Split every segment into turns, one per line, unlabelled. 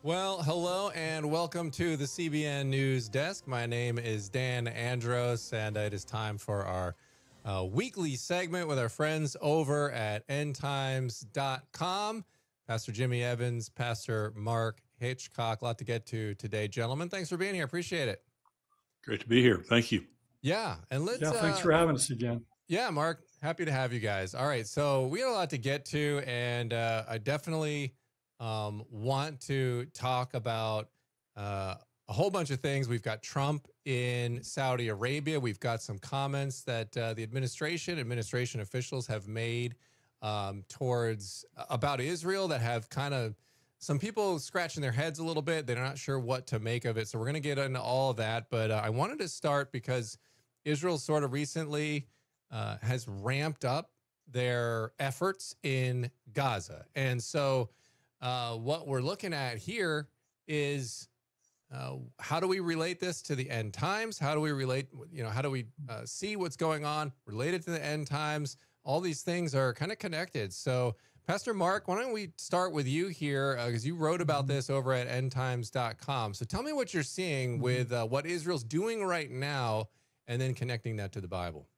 Well, hello and welcome to the CBN News Desk. My name is Dan Andros, and it is time for our weekly segment with our friends over at endtimes.com. Pastor Jimmy Evans, Pastor Mark Hitchcock. A lot to get to today, gentlemen. Thanks for being here. Appreciate it.
Great to be here. Thank you.
Yeah, and let's.
Thanks for having us again.
Yeah, Mark, happy to have you guys. All right, so we got a lot to get to, and I definitely want to talk about a whole bunch of things. We've got Trump in Saudi Arabia. We've got some comments that the administration officials have made towards about Israel that have kind of some people scratching their heads a little bit. They're not sure what to make of it. So we're going to get into all of that. But I wanted to start because Israel sort of recently has ramped up their efforts in Gaza. And so what we're looking at here is how do we relate this to the end times? How do we relate, how do we see what's going on related to the end times? All these things are kind of connected. So Pastor Mark, why don't we start with you here, because you wrote about this over at endtimes.com. So tell me what you're seeing with what Israel's doing right now and then connecting that to the Bible.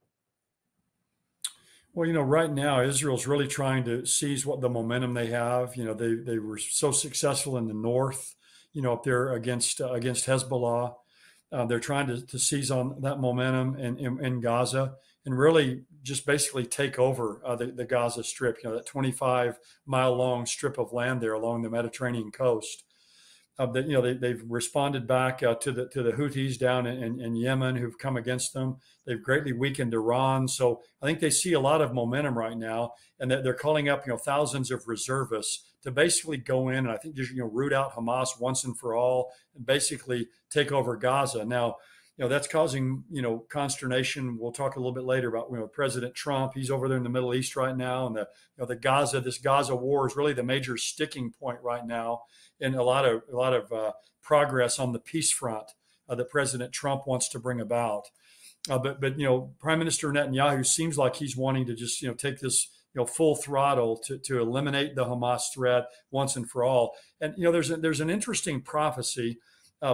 Well, right now Israel's really trying to seize what the momentum they have. They were so successful in the north, up there against Hezbollah. They're trying to seize on that momentum in Gaza and really just basically take over the Gaza Strip. That 25-mile long strip of land there along the Mediterranean coast. They've responded back to the Houthis down in Yemen who've come against them. They've greatly weakened Iran. So I think they see a lot of momentum right now, and that they're calling up thousands of reservists to basically go in and I think just root out Hamas once and for all and basically take over Gaza. Now, that's causing consternation. We'll talk a little bit later about President Trump. He's over there in the Middle East right now, and this Gaza war is really the major sticking point right now in a lot of progress on the peace front that President Trump wants to bring about. But Prime Minister Netanyahu seems like he's wanting to just take this full throttle to eliminate the Hamas threat once and for all. And there's an interesting prophecy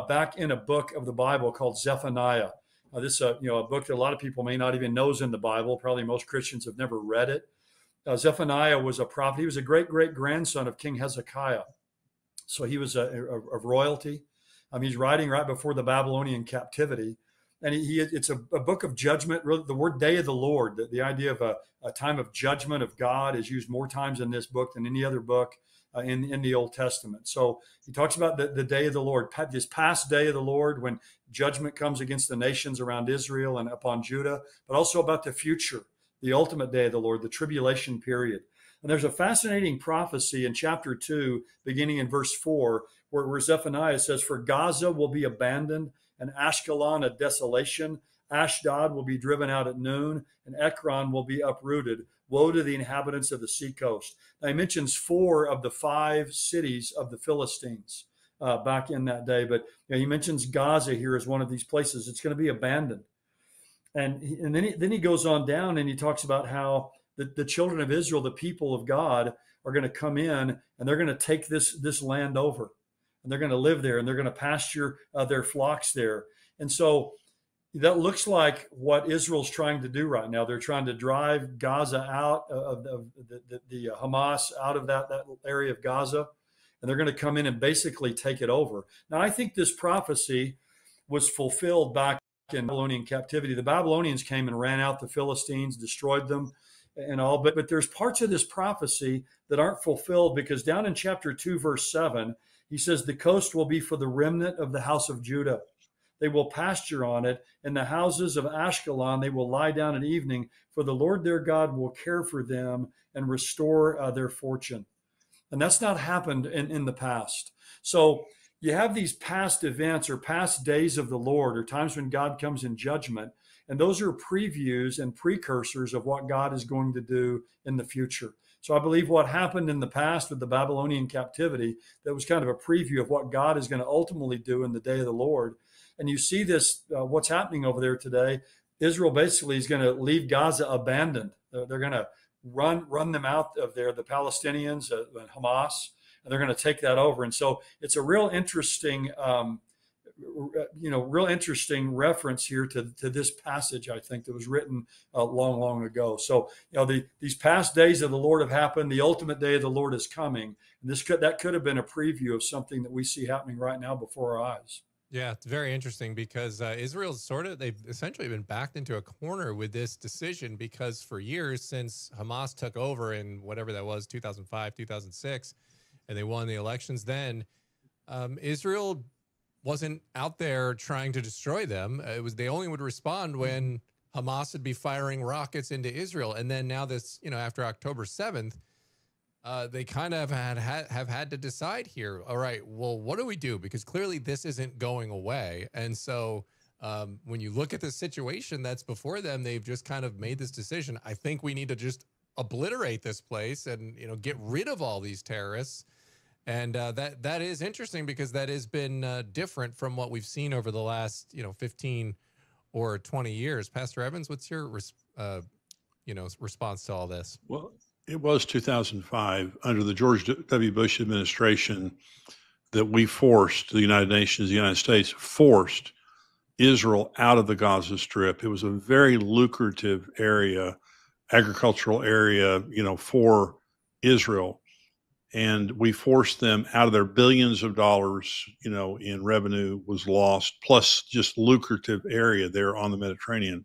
back in a book of the Bible called Zephaniah. This a book that a lot of people may not even know is in the Bible. Probably most Christians have never read it. Zephaniah was a prophet. He was a great-great-grandson of King Hezekiah. So he was of royalty. He's writing right before the Babylonian captivity. And it's a book of judgment. Really, the word day of the Lord, the idea of a time of judgment of God is used more times in this book than any other book in the Old Testament. So he talks about the day of the Lord, this past day of the Lord when judgment comes against the nations around Israel and upon Judah, but also about the future, the ultimate day of the Lord, the tribulation period. And there's a fascinating prophecy in chapter 2, beginning in verse 4, where Zephaniah says, "For Gaza will be abandoned, and Ashkelon a desolation. Ashdod will be driven out at noon, and Ekron will be uprooted. Woe to the inhabitants of the seacoast." Now, he mentions 4 of the 5 cities of the Philistines back in that day, but he mentions Gaza here as one of these places. It's going to be abandoned. And then he goes on down and he talks about how the children of Israel, the people of God, are going to come in and they're going to take this land over, and they're going to live there, and they're going to pasture their flocks there. And so that looks like what Israel's trying to do right now. They're trying to drive Gaza out of the Hamas out of that area of Gaza, and they're going to come in and basically take it over. Now, I think this prophecy was fulfilled back in Babylonian captivity. The Babylonians came and ran out the Philistines, destroyed them and all, but there's parts of this prophecy that aren't fulfilled, because down in chapter 2, verse 7, he says, "The coast will be for the remnant of the house of Judah. They will pasture on it. In the houses of Ashkelon, they will lie down at evening, for the Lord their God will care for them and restore their fortune." And that's not happened in the past. So you have these past events or past days of the Lord, or times when God comes in judgment. And those are previews and precursors of what God is going to do in the future. So I believe what happened in the past with the Babylonian captivity, that was kind of a preview of what God is going to ultimately do in the day of the Lord. And you see this, what's happening over there today. Israel basically is going to leave Gaza abandoned. They're going to run them out of there, the Palestinians and Hamas, and they're going to take that over. And so it's a real interesting, real interesting reference here to this passage, I think, that was written long, long ago. So, these past days of the Lord have happened. The ultimate day of the Lord is coming. And that could have been a preview of something that we see happening right now before our eyes.
Yeah, it's very interesting because Israel's they've essentially been backed into a corner with this decision, because for years since Hamas took over in whatever that was, 2005, 2006, and they won the elections then, Israel wasn't out there trying to destroy them. They only would respond when Hamas would be firing rockets into Israel. And then now this, after October 7th, they kind of have had to decide here. All right, well, what do we do? Because clearly this isn't going away. And so when you look at the situation that's before them, they've just kind of made this decision. I think we need to just obliterate this place and, get rid of all these terrorists. And that is interesting, because that has been different from what we've seen over the last, 15 or 20 years. Pastor Evans, what's your response to all this?
Well, it was 2005 under the George W. Bush administration that we forced the United Nations, the United States forced Israel out of the Gaza Strip. It was a very lucrative area, agricultural area, for Israel. And we forced them out of their billions of dollars, in revenue was lost, plus just lucrative area there on the Mediterranean.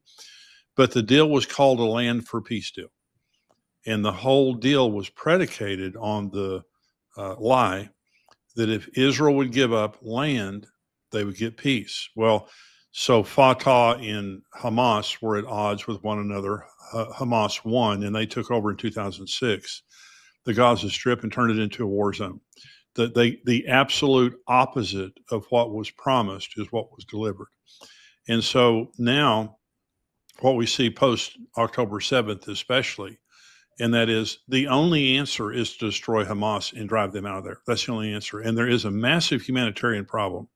But the deal was called a land for peace deal. And the whole deal was predicated on the lie that if Israel would give up land, they would get peace. Well, so Fatah and Hamas were at odds with one another. Hamas won, and they took over in 2006. The Gaza Strip and turned it into a war zone. The absolute opposite of what was promised is what was delivered. And so now what we see post October 7th especially, and that is the only answer is to destroy Hamas and drive them out of there. That's the only answer. And there is a massive humanitarian problem,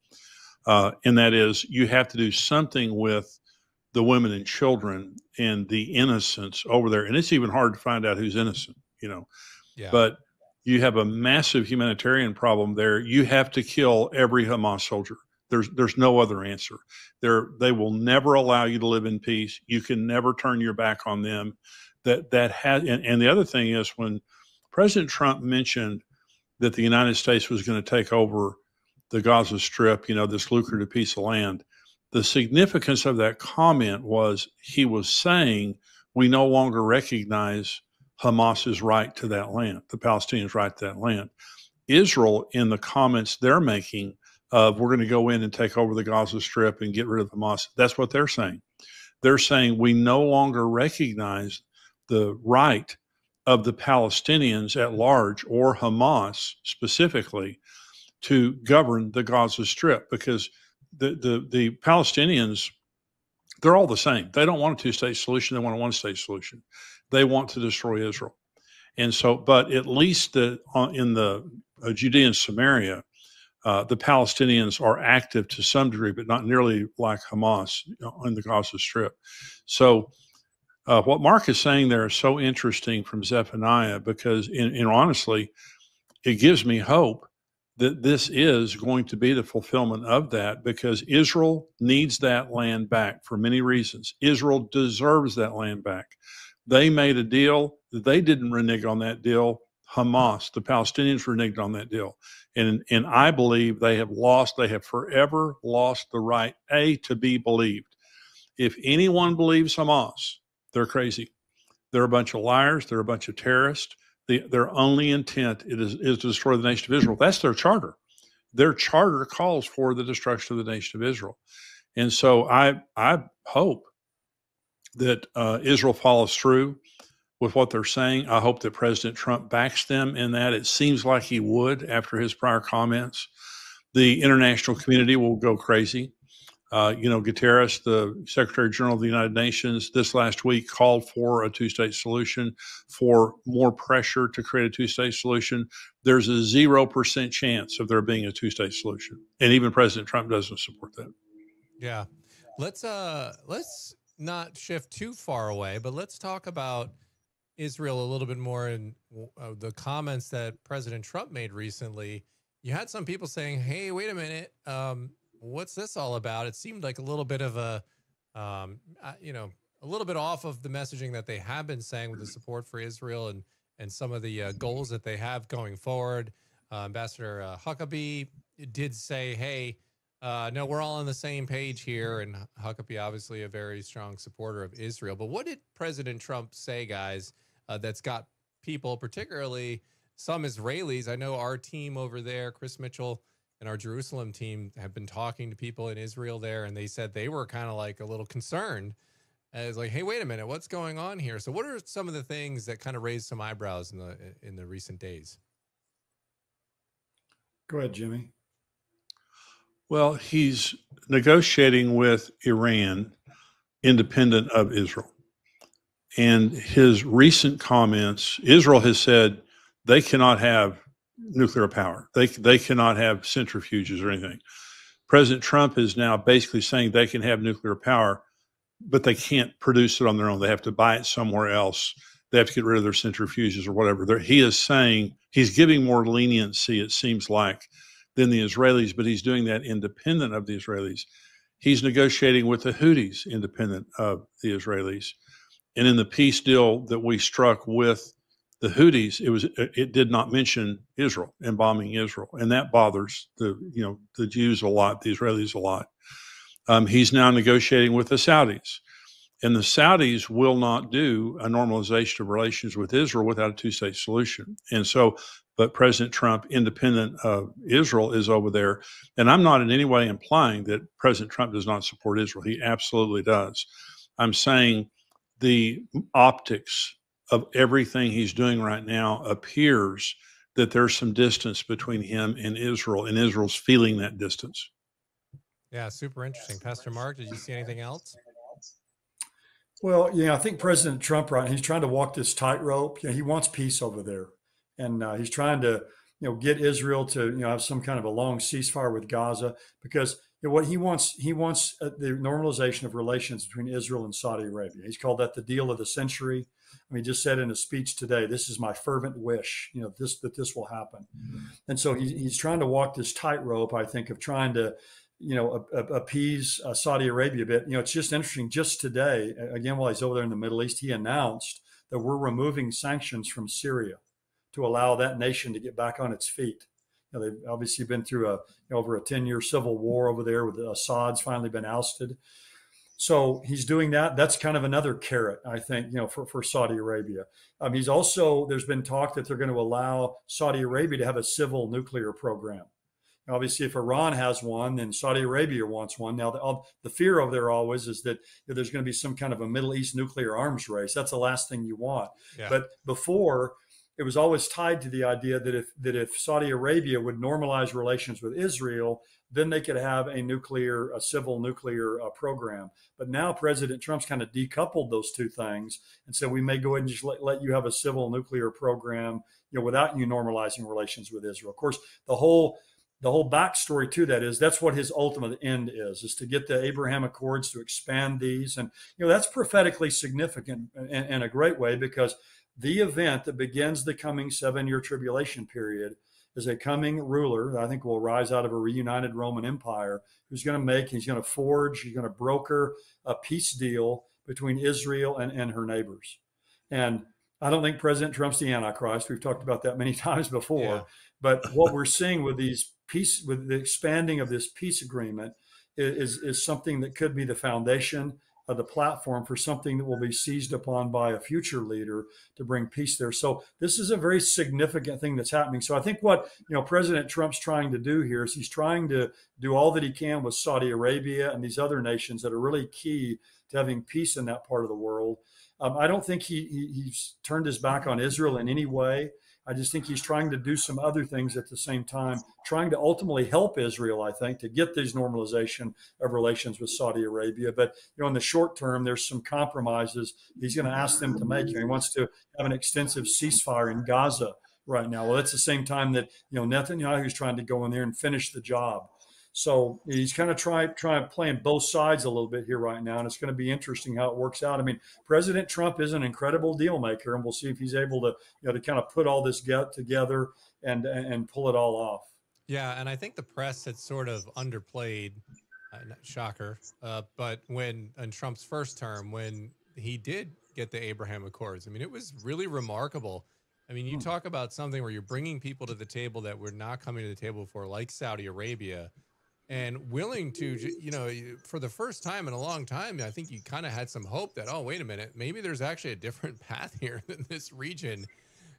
and that is you have to do something with the women and children and the innocents over there. And it's even hard to find out who's innocent,
Yeah.
But you have a massive humanitarian problem there. You have to kill every Hamas soldier. There's no other answer. They will never allow you to live in peace. You can never turn your back on them. And the other thing is, when President Trump mentioned that the United States was going to take over the Gaza Strip, this lucrative piece of land, the significance of that comment was he was saying we no longer recognize Hamas's right to that land, the Palestinians' right to that land. Israel, in the comments they're making of we're going to go in and take over the Gaza Strip and get rid of Hamas, that's what they're saying. They're saying we no longer recognize the right of the Palestinians at large, or Hamas specifically, to govern the Gaza Strip, because the Palestinians, they're all the same. They don't want a two-state solution. They want a one-state solution. They want to destroy Israel. And so, but at least in the Judea and Samaria, the Palestinians are active to some degree, but not nearly like Hamas in the Gaza Strip. So what Mark is saying there is so interesting from Zephaniah, because honestly, it gives me hope that this is going to be the fulfillment of that, because Israel needs that land back for many reasons. Israel deserves that land back. They made a deal. They didn't renege on that deal. Hamas, the Palestinians, reneged on that deal. And I believe they have forever lost the right, to be believed. If anyone believes Hamas, they're crazy. They're a bunch of liars. They're a bunch of terrorists. Their only intent is to destroy the nation of Israel. That's their charter. Their charter calls for the destruction of the nation of Israel. And so I hope that Israel follows through with what they're saying. I hope that President Trump backs them in that. It seems like he would after his prior comments. The international community will go crazy. Guterres, the Secretary General of the United Nations, this last week called for a two-state solution, for more pressure to create a two-state solution. There's a 0% chance of there being a two-state solution. And even President Trump doesn't support that.
Yeah. Let's not shift too far away, but let's talk about Israel a little bit more in the comments that President Trump made recently, you had some people saying, "Hey, wait a minute, what's this all about?" It seemed like a little bit of a, a little bit off of the messaging that they have been saying with the support for Israel and some of the goals that they have going forward. Ambassador Huckabee did say, "Hey, no, we're all on the same page here." And Huckabee, obviously a very strong supporter of Israel. But what did President Trump say, guys, that's got people, particularly some Israelis? I know our team over there, Chris Mitchell and our Jerusalem team, have been talking to people in Israel there, and they said they were kind of like a little concerned. As like, hey, wait a minute, what's going on here? So what are some of the things that kind of raised some eyebrows in the recent days?
Go ahead, Jimmy.
Well, he's negotiating with Iran independent of Israel. And his recent comments, Israel has said they cannot have nuclear power. They cannot have centrifuges or anything. President Trump is now basically saying they can have nuclear power, but they can't produce it on their own. They have to buy it somewhere else. They have to get rid of their centrifuges or whatever. He is saying he's giving more leniency, it seems like, than the Israelis, but he's doing that independent of the Israelis. He's negotiating with the Houthis independent of the Israelis. And in the peace deal that we struck with the Houthis, it did not mention Israel and bombing Israel, and that bothers the Jews a lot, the Israelis a lot. He's now negotiating with the Saudis, and the Saudis will not do a normalization of relations with Israel without a two-state solution. And so, but President Trump, independent of Israel, is over there. And I'm not in any way implying that President Trump does not support Israel. He absolutely does. I'm saying the optics of everything he's doing right now appears that there's some distance between him and Israel's feeling that distance.
Yeah, super interesting. Pastor Mark, did you see anything else?
Well, I think President Trump, right, he's trying to walk this tightrope. He wants peace over there, and he's trying to, get Israel to, have some kind of a long ceasefire with Gaza, because what he wants the normalization of relations between Israel and Saudi Arabia. He's called that the deal of the century. I mean, he just said in a speech today, "This is my fervent wish, that this will happen." And so he's trying to walk this tightrope, I think, of trying to, appease Saudi Arabia a bit. It's just interesting. Just today, again, while he's over there in the Middle East, he announced that we're removing sanctions from Syria to allow that nation to get back on its feet. They've obviously been through over a 10-year civil war over there, with Assad's finally been ousted. So he's doing that. That's kind of another carrot, I think, for Saudi Arabia. He's also, there's been talk that they're going to allow Saudi Arabia to have a civil nuclear program. Obviously, if Iran has one, then Saudi Arabia wants one. Now, the fear over there always is that there's going to be some kind of a Middle East nuclear arms race. That's the last thing you want. Yeah. But before, it was always tied to the idea that if Saudi Arabia would normalize relations with Israel, then they could have a civil nuclear program. But now President Trump's kind of decoupled those two things and said, we may go ahead and just let you have a civil nuclear program, without you normalizing relations with Israel. Of course, the whole backstory to that is that's what his ultimate end is to get the Abraham Accords, to expand these. And, that's prophetically significant in a great way, because the event that begins the coming 7-year tribulation period is a coming ruler that I think will rise out of a reunited Roman Empire, he's going to broker a peace deal between Israel and her neighbors. And I don't think President Trump's the Antichrist. We've talked about that many times before. Yeah. But what we're seeing with with the expanding of this peace agreement is something that could be the foundation of the platform for something that will be seized upon by a future leader to bring peace there. So this is a very significant thing that's happening. So I think what President Trump's trying to do here is he's trying to do all that he can with Saudi Arabia and these other nations that are really key to having peace in that part of the world. I don't think he's turned his back on Israel in any way. I just think he's trying to do some other things at the same time, trying to ultimately help Israel, I think, to get these normalization of relations with Saudi Arabia. But, in the short term, there's some compromises he's going to ask them to make. He wants to have an extensive ceasefire in Gaza right now. Well, that's the same time that, Netanyahu is trying to go in there and finish the job. So he's kind of trying playing both sides a little bit here right now, and it's going to be interesting how it works out. I mean, President Trump is an incredible deal maker, and we'll see if he's able to, to kind of put all this together and pull it all off.
Yeah, and I think the press had sort of underplayed, shocker, but when in Trump's first term, when he did get the Abraham Accords, I mean, it was really remarkable. I mean, you talk about something where you're bringing people to the table that were not coming to the table before, like Saudi Arabia, and willing to, for the first time in a long time, I think you kind of had some hope that, oh, wait a minute, maybe there's actually a different path here than this region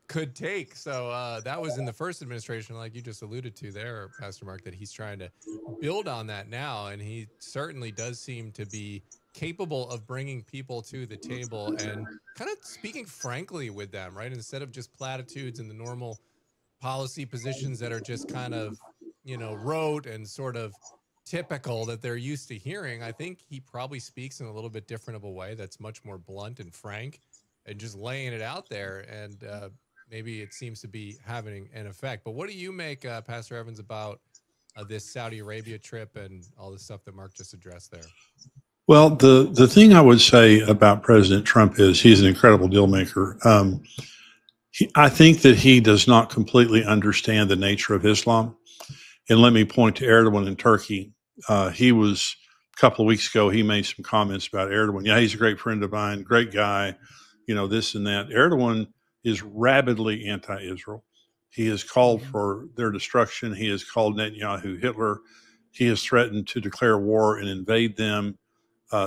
could take. So that was in the first administration, like you just alluded to there, Pastor Mark, that he's trying to build on that now. And he certainly does seem to be capable of bringing people to the table and kind of speaking frankly with them, right? Instead of just platitudes and the normal policy positions that are just kind of, rote and sort of typical that they're used to hearing. I think he probably speaks in a little bit different of a way that's much more blunt and frank and just laying it out there. And maybe it seems to be having an effect. But what do you make, Pastor Evans, about this Saudi Arabia trip and all the stuff that Mark just addressed there?
Well, the thing I would say about President Trump is he's an incredible deal maker. I think that he does not completely understand the nature of Islam. And let me point to Erdogan in Turkey. He was, a couple of weeks ago, he made some comments about Erdogan. Yeah, he's a great friend of mine, great guy, this and that. Erdogan is rabidly anti-Israel. He has called for their destruction. He has called Netanyahu Hitler. He has threatened to declare war and invade them,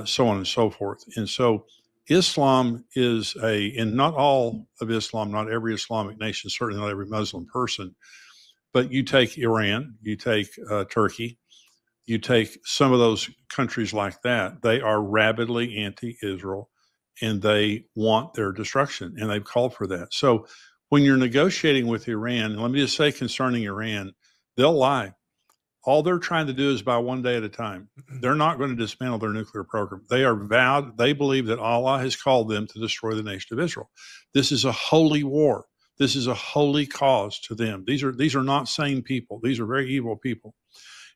so on and so forth. And so Islam is and not all of Islam, not every Islamic nation, certainly not every Muslim person, but you take Iran, you take Turkey, you take some of those countries like that, they are rabidly anti-Israel and they want their destruction, and they've called for that. So when you're negotiating with Iran, and let me just say concerning Iran, they'll lie. All they're trying to do is buy one day at a time. They're not going to dismantle their nuclear program. They are vowed, they believe that Allah has called them to destroy the nation of Israel. This is a holy war. This is a holy cause to them. These are not sane people. These are very evil people.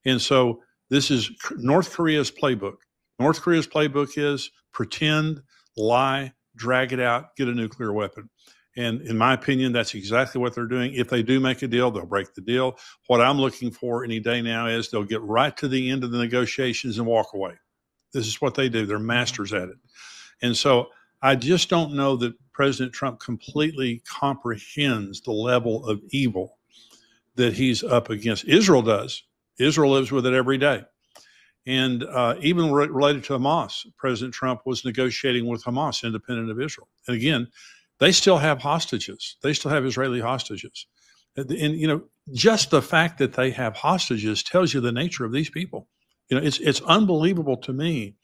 And so this is North Korea's playbook. North Korea's playbook is pretend, lie, drag it out, get a nuclear weapon. And in my opinion, that's exactly what they're doing. If they do make a deal, they'll break the deal. What I'm looking for any day now is they'll get right to the end of the negotiations and walk away. This is what they do. They're masters at it. And so I just don't know that President Trump completely comprehends the level of evil that he's up against. Israel does. Israel lives with it every day. And even related to Hamas, President Trump was negotiating with Hamas, independent of Israel. And again, they still have hostages. They still have Israeli hostages. And just the fact that they have hostages tells you the nature of these people. It's unbelievable to me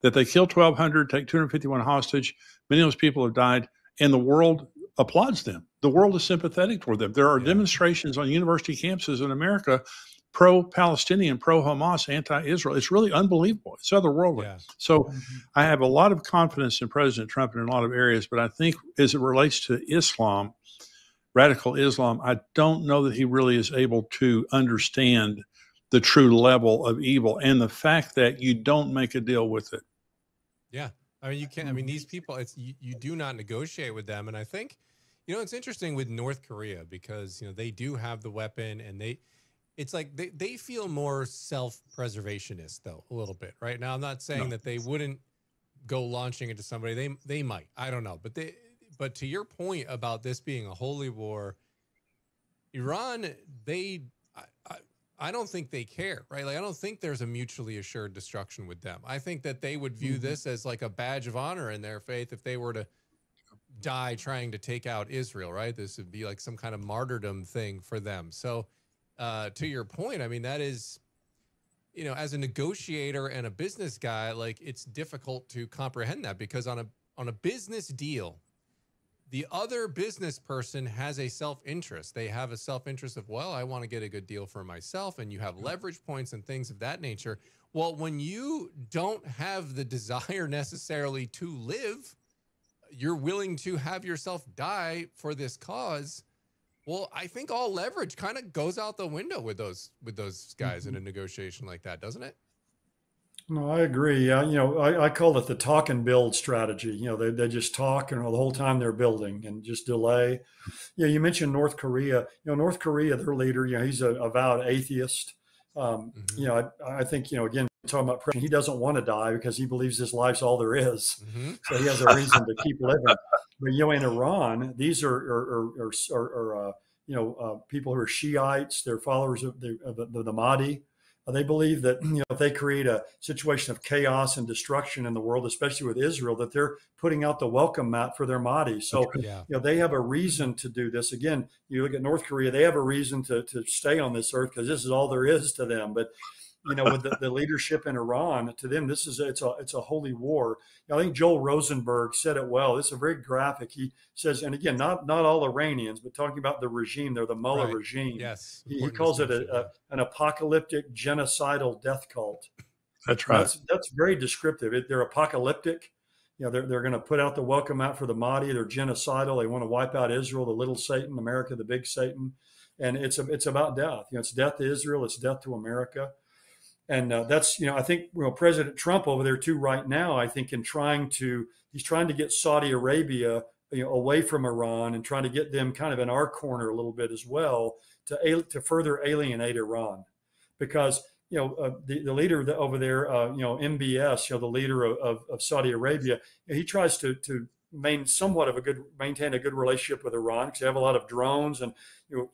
that they killed 1,200, take 251 hostage. Many of those people have died, and the world applauds them. The world is sympathetic toward them. There are demonstrations on university campuses in America, pro-Palestinian, pro-Hamas, anti-Israel. It's really unbelievable. It's otherworldly. Yeah. So I have a lot of confidence in President Trump in a lot of areas, but I think as it relates to Islam, radical Islam, I don't know that he really is able to understand the true level of evil and the fact that you don't make a deal with it.
Yeah. I mean, you can't, these people, you do not negotiate with them. And I think, it's interesting with North Korea because, they do have the weapon and it's like they feel more self-preservationist though, a little bit right now. I'm not saying that they wouldn't go launching into somebody. They might, I don't know. But to your point about this being a holy war, Iran, I don't think they care, right? Like, I don't think there's a mutually assured destruction with them. I think that they would view this as like a badge of honor in their faith if they were to die trying to take out Israel, right? This would be like some kind of martyrdom thing for them. So to your point, that is, as a negotiator and a business guy, like it's difficult to comprehend that because on a business deal, the other business person has a self-interest. They have a self-interest of, well, I want to get a good deal for myself, and you have leverage points and things of that nature. Well, when you don't have the desire necessarily to live, you're willing to have yourself die for this cause. Well, I think all leverage kind of goes out the window with those guys in a negotiation like that, doesn't it?
No, I agree. Yeah, I call it the talk and build strategy. They just talk and the whole time they're building and just delay. Yeah, you mentioned North Korea. North Korea, their leader, he's a avowed atheist.
Hmm.
I think, again, talking about president, he doesn't want to die because he believes his life's all there is.
Hmm.
So he has a reason to keep living. But, in Iran, these are people who are Shiites. They're followers of the Mahdi. They believe that if they create a situation of chaos and destruction in the world, especially with Israel, that they're putting out the welcome mat for their Mahdi. So
Yeah.
they have a reason to do this. Again, you look at North Korea; they have a reason to stay on this earth because this is all there is to them. But with the leadership in Iran, to them, it's a holy war. I think Joel Rosenberg said it well. This is very graphic. He says, and again, not all Iranians, but talking about the regime, they're the mullah
Right.
regime.
Yes.
He
Important
calls it
distinction, yeah.
an apocalyptic genocidal death cult.
That's
And
right.
that's very descriptive. They're apocalyptic. They're going to put out the welcome out for the Mahdi. They're genocidal. They want to wipe out Israel, the little Satan, America, the big Satan, and it's about death. It's death to Israel. It's death to America. And that's, I think, President Trump over there too right now, I think he's trying to get Saudi Arabia, away from Iran and trying to get them kind of in our corner a little bit as well to further alienate Iran, because the leader over there, MBS, the leader of Saudi Arabia, he tries to maintain a good relationship with Iran because they have a lot of drones, and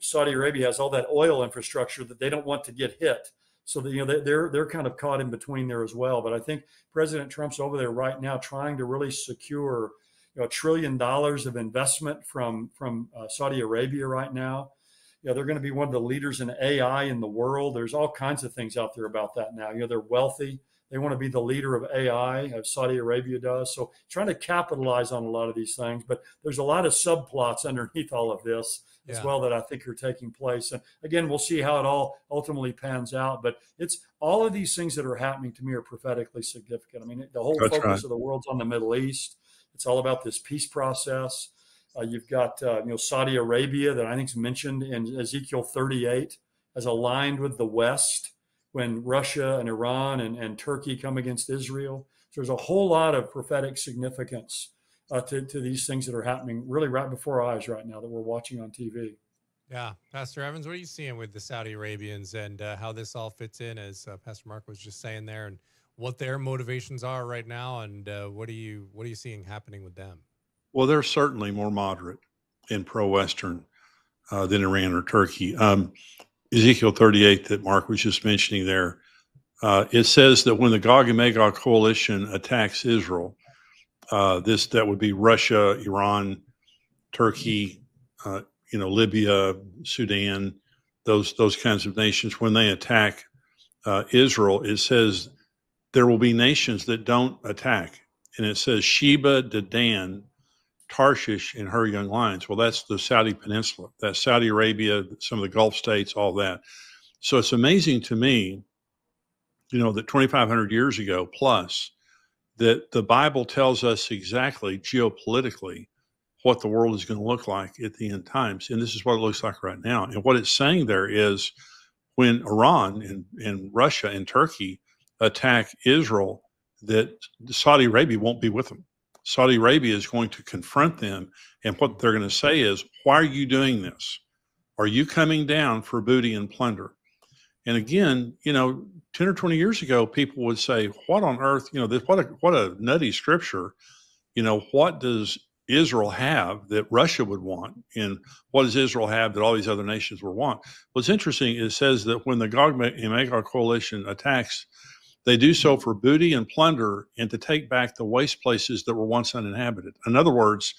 Saudi Arabia has all that oil infrastructure that they don't want to get hit. So they're kind of caught in between there as well. But I think President Trump's over there right now trying to really secure $1 trillion of investment from Saudi Arabia right now. They're going to be one of the leaders in AI in the world. There's all kinds of things out there about that now. They're wealthy. They want to be the leader of AI, as Saudi Arabia does. So trying to capitalize on a lot of these things. But there's a lot of subplots underneath all of this as well that I think are taking place. And again, we'll see how it all ultimately pans out. But it's all of these things that are happening to me are prophetically significant. I mean, the whole focus of the world's on the Middle East. It's all about this peace process. You've got Saudi Arabia that I think is mentioned in Ezekiel 38 as aligned with the West when Russia and Iran and Turkey come against Israel. So there's a whole lot of prophetic significance to these things that are happening really right before our eyes right now that we're watching on TV.
Yeah. Pastor Evans, what are you seeing with the Saudi Arabians and how this all fits in, as Pastor Mark was just saying there, and what their motivations are right now, and what are you seeing happening with them?
Well, they're certainly more moderate and pro-Western than Iran or Turkey. Ezekiel 38 that Mark was just mentioning there, it says that when the Gog and Magog coalition attacks Israel, that would be Russia, Iran, Turkey, Libya, Sudan, those kinds of nations. When they attack Israel, it says there will be nations that don't attack, and it says Sheba, Dedan, Tarshish, and her young lions. Well, that's the Saudi Peninsula. That's Saudi Arabia, some of the Gulf states, all that. So it's amazing to me, that 2,500 years ago plus, that the Bible tells us exactly geopolitically what the world is going to look like at the end times. And this is what it looks like right now. And what it's saying there is when Iran and Russia and Turkey attack Israel, that Saudi Arabia won't be with them. Saudi Arabia is going to confront them. And what they're going to say is, why are you doing this? Are you coming down for booty and plunder? And again, 10 or 20 years ago, people would say, what on earth, what a nutty scripture. What does Israel have that Russia would want? And what does Israel have that all these other nations would want? What's interesting, it says that when the Gog and Magog coalition attacks, they do so for booty and plunder and to take back the waste places that were once uninhabited. In other words,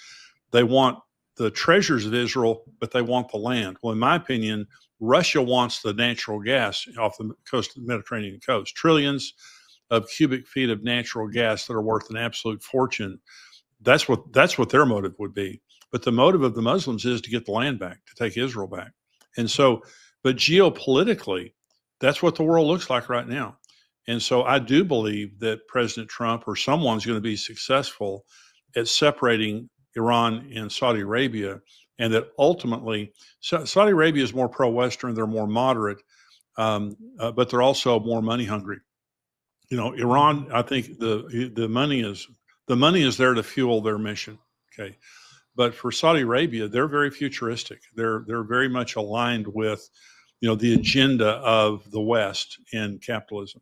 they want the treasures of Israel, but they want the land. Well, in my opinion, Russia wants the natural gas off the coast of the Mediterranean coast, trillions of cubic feet of natural gas that are worth an absolute fortune. That's what their motive would be. But the motive of the Muslims is to get the land back, to take Israel back. And so, but geopolitically, that's what the world looks like right now. And so I do believe that President Trump or someone's going to be successful at separating Iran and Saudi Arabia and that ultimately Saudi Arabia is more pro-Western, they're more moderate, but they're also more money hungry. You know, Iran, I think the money is there to fuel their mission. Okay. But for Saudi Arabia, they're very futuristic. They're very much aligned with, you know, the agenda of the West in capitalism.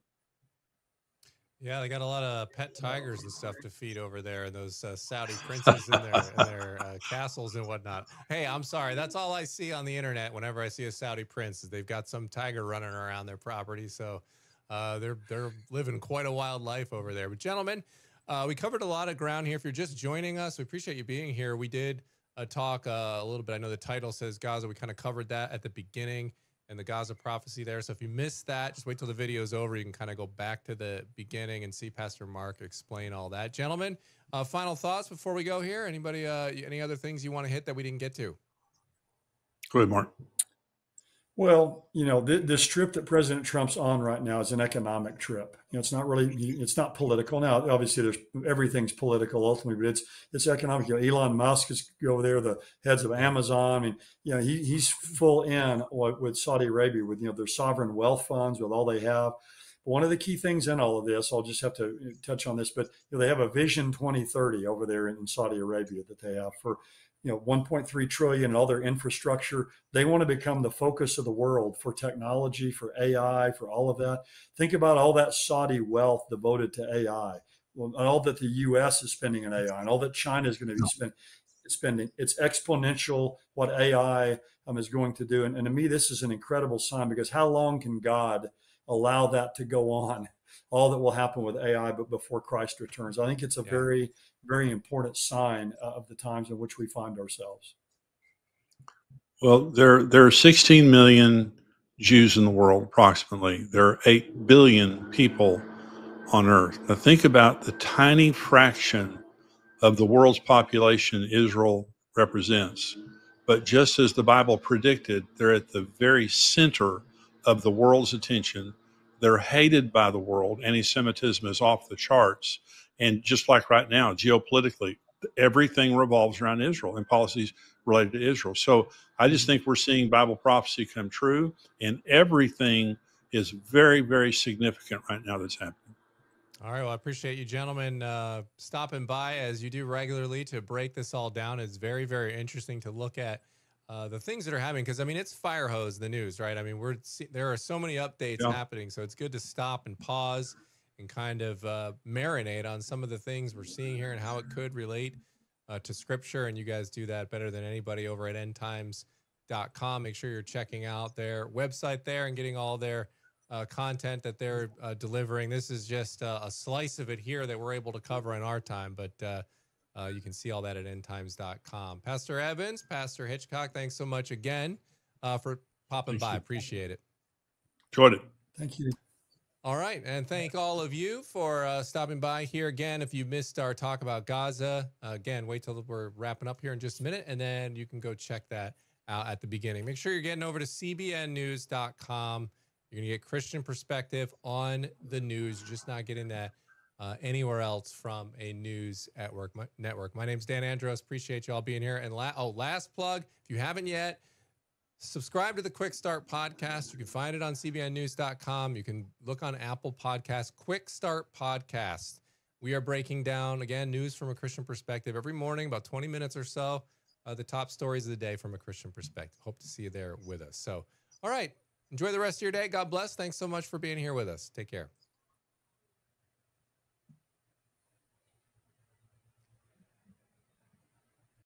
Yeah, they got a lot of pet tigers and stuff to feed over there, and those Saudi princes in their castles and whatnot. Hey, I'm sorry, that's all I see on the internet whenever I see a Saudi prince. Is they've got some tiger running around their property, so they're living quite a wild life over there. But gentlemen, we covered a lot of ground here. If you're just joining us, we appreciate you being here. We did talk a little bit. I know the title says Gaza. We kind of covered that at the beginning and the Gaza prophecy there. So if you missed that, just wait till the video is over. You can kind of go back to the beginning and see Pastor Mark explain all that. Gentlemen, final thoughts before we go here? Anybody, any other things you want to hit that we didn't get to?
Go ahead, Mark.
Well, you know, this trip that President Trump's on right now is an economic trip. You know, it's not really, it's not political. Now, obviously, everything's political ultimately, but it's economic. You know, Elon Musk is over there, the heads of Amazon. I mean, you know, he's full in with Saudi Arabia, with, you know, their sovereign wealth funds, with all they have. One of the key things in all of this, I'll just have to touch on this, but you know, they have a Vision 2030 over there in Saudi Arabia that they have for, you know, 1.3 trillion and all their infrastructure. They want to become the focus of the world for technology, for AI, for all of that. Think about all that Saudi wealth devoted to AI, well, and all that the U.S. is spending on AI, and all that China is going to be spending. It's exponential what AI is going to do. And to me, this is an incredible sign, because how long can God allow that to go on? All that will happen with AI, but before Christ returns. I think it's a very, very important sign of the times in which we find ourselves.
Well, there are 16 million Jews in the world, approximately. There are 8 billion people on Earth. Now think about the tiny fraction of the world's population Israel represents. But just as the Bible predicted, they're at the very center of the world's attention. They're hated by the world. Anti-Semitism is off the charts. And just like right now, geopolitically, everything revolves around Israel and policies related to Israel. So I just think we're seeing Bible prophecy come true, and everything is very, very significant right now that's happening.
All right. Well, I appreciate you gentlemen stopping by as you do regularly to break this all down. It's very, very interesting to look at the things that are happening, because I mean, it's fire hose, the news, right? I mean, there are so many updates happening, so it's good to stop and pause and kind of marinate on some of the things we're seeing here and how it could relate to Scripture. And you guys do that better than anybody over at endtimes.com. Make sure you're checking out their website there and getting all their content that they're delivering. This is just a slice of it here that we're able to cover in our time, but you can see all that at endtimes.com. Pastor Evans, Pastor Hitchcock, thanks so much again for popping by. Appreciate it.
Enjoyed it.
Thank you.
All right. And thank all of you for stopping by here again. If you missed our talk about Gaza, again, wait till we're wrapping up here in just a minute, and then you can go check that out at the beginning. Make sure you're getting over to cbnnews.com. You're going to get Christian perspective on the news. You're just not getting that anywhere else from a news network. My name's Dan Andros. Appreciate you all being here. And last plug, if you haven't yet, subscribe to the Quick Start podcast. You can find it on cbnnews.com. You can look on Apple Podcasts, Quick Start Podcast. We are breaking down, again, news from a Christian perspective every morning, about 20 minutes or so, the top stories of the day from a Christian perspective. Hope to see you there with us. So, all right. Enjoy the rest of your day. God bless. Thanks so much for being here with us. Take care.